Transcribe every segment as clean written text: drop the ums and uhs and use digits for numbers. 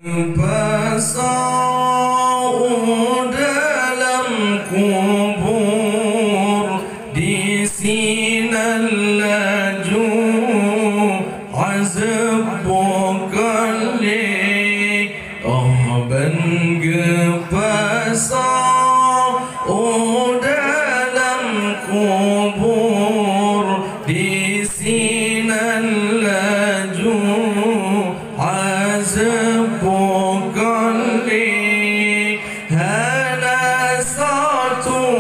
Pasau dalam kubur di sinan laju azab kali ban pasau dalam kubur di sinan laju azab kali hana satulung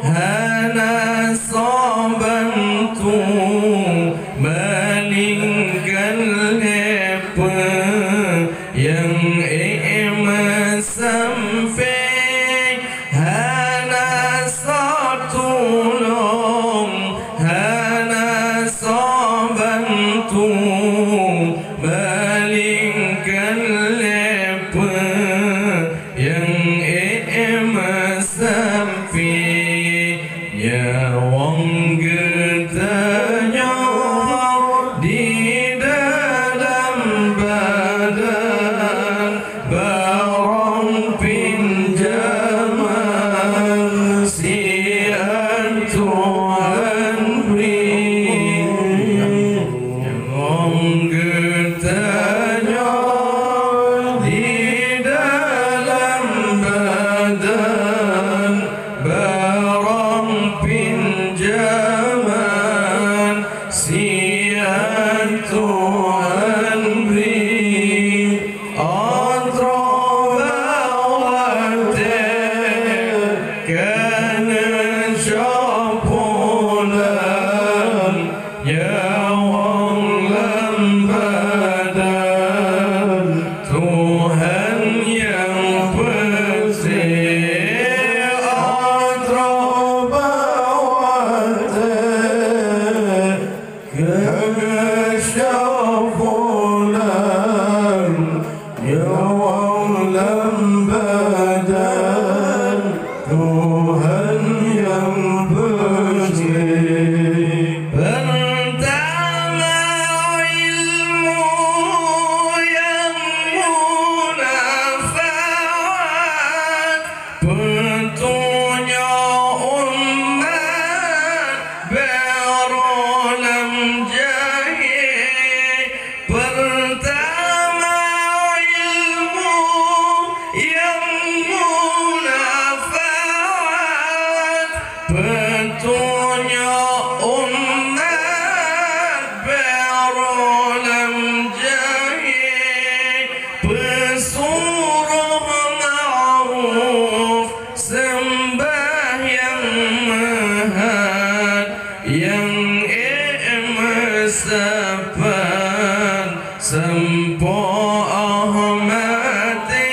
hana sabantu meninggal lepa yang sampai hana satulung hana sabantu meninggal lepa yang sampai ya wong getanya di dalam badan barang pinjaman sian Tuhan beri wong getanya di dalam badan barang pinjaman sian Tuhan beri antrawate kana syapulan ya wong lambadan Tuhan yang bersih antrawate kana syapulan ya wong lambadan Tuhan yang bersih pertama ilmu yang munafat petunjuk umat berulam jahil pertama ilmu yang munafat petunjuk umat berulam jahil pesuruh ma'ruf sembahyang mahal yang sapan sempo ahmati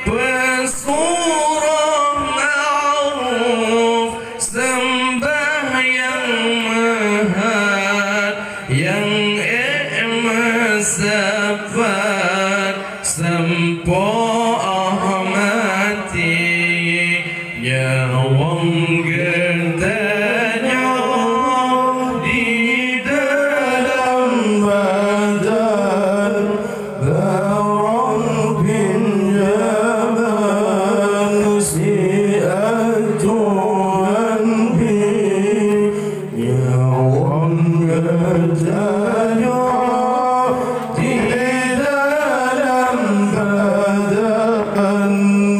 pesuruh ma'ruf sembahyang mahal yang sapan sempo ahmati ya wong getanya di dalam badan barang pinjaman sian Tuhan beri ya wong getanya di dalam badan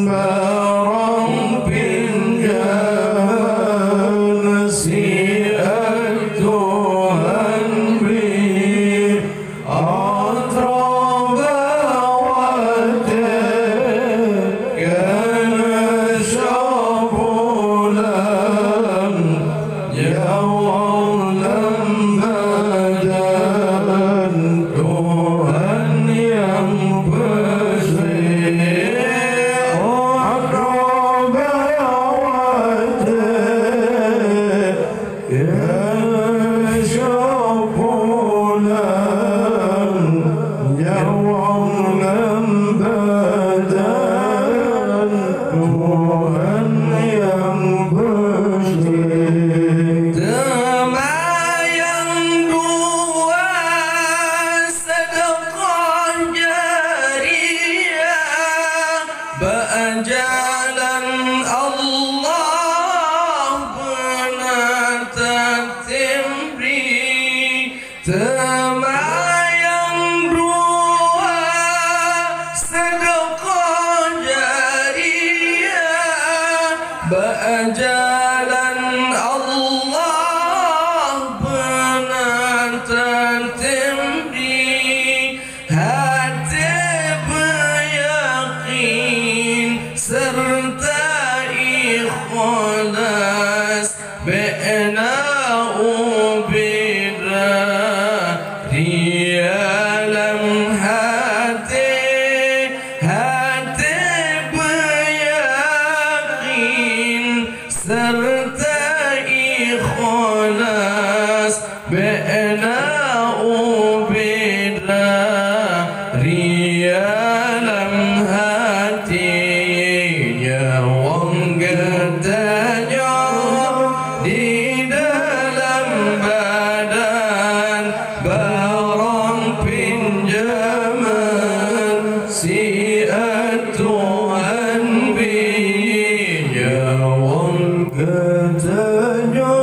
barang pinjaman sian Tuhan beri antrawate kana syapulan ya wong lambadan Tuhan yang bersih antrawate kana syapulan ya wong lambadan Tuhan yang bersih temayang dua sedekahnya di dalam hatinya, wong getahnya di dalam badan, barang pinjaman si Tuhan binya, wong getahnya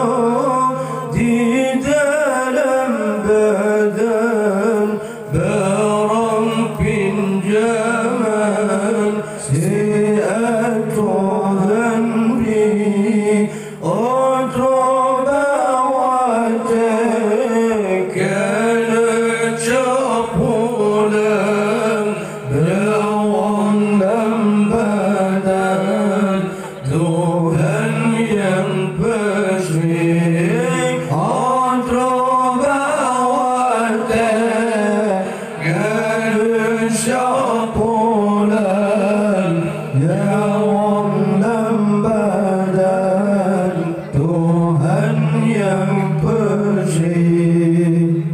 di dalam badan, barang pinjaman si Tuhan binya. Otro bawate kena capulan, berawan dalam badan Tuhan yang bersih. Otro bawate kena capulan, berawan dalam badan Tuhan yang bersih.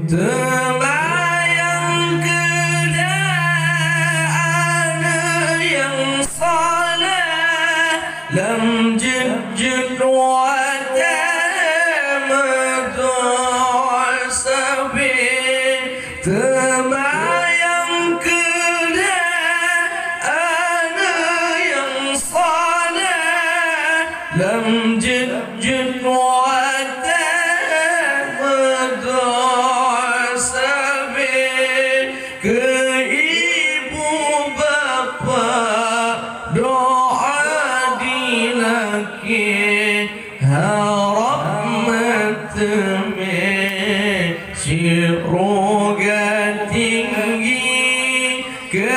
Terbayang keadaan yang salah lam jid watamadul sabir. Terbayang keadaan yang salah lam jid watamadul sabir. Ke ibu bapa doa dilaki, harap mateme siroga tinggi. Ke